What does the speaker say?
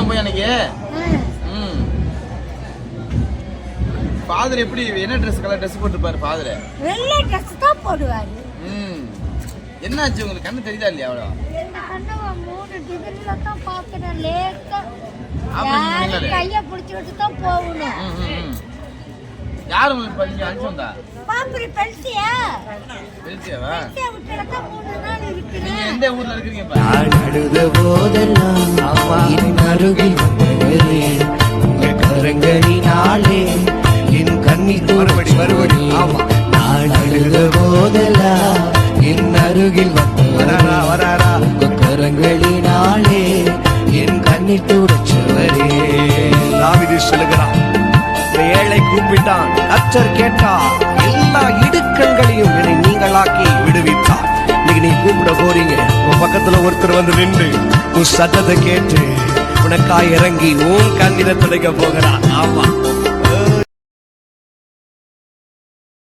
தெரியுமா போய் அன்னைக்கு? ஃபாதர் எப்படி என்ன ட்ரெஸ் கலர் ட்ரெஸ் போட்டுருப்பாரு ஃபாதர்? வெள்ளை ட்ரெஸ் தான் போடுவாரு. என்னாச்சு உங்களுக்கு கண்ணு தெரியுதா இல்லையா? அவ்வளோ கண்ணு 3 டிகிரில தான் பாக்குறேன். லேக்கா கைய பிடிச்சிட்டு தான் போகணும். யார் உங்களுக்கு பையன் அனுப்பிச்சு வந்தா? பாம்புரி பெல்சியா? பெல்சியாவா? பெல்சியா விட்டுறதா 3 நாள் இருக்கு. நீங்க எந்த ஊர்ல இருக்கீங்க இப்ப? நான் அழுத போதெல்லாம் என் அருகில் வருகிறேன். உங்கள் கரங்களினாலே என் கண்ணீர் மறுபடி நான் அழுத போதெல்லாம் என் அருகில் வராரா உங்கள் கரங்களினாலே என் கண்ணீர் துடைச்சவரே. தாவீது சொல்லுகிறான், ஏழை கூப்பிட்டான், கர்த்தர் கேட்டார், எல்லா இடுக்கண்களையும் என்னை நீங்களாக்கி விடுவித்தார். இன்னைக்கு நீ கூப்பிட போறீங்க, உன் பக்கத்துல ஒருத்தர் வந்து நின்று உன் சத்தத்தை கேட்டு உனக்காய் இறங்கி உன் கண்ணீரை துடைக்க போகிறார். ஆமா,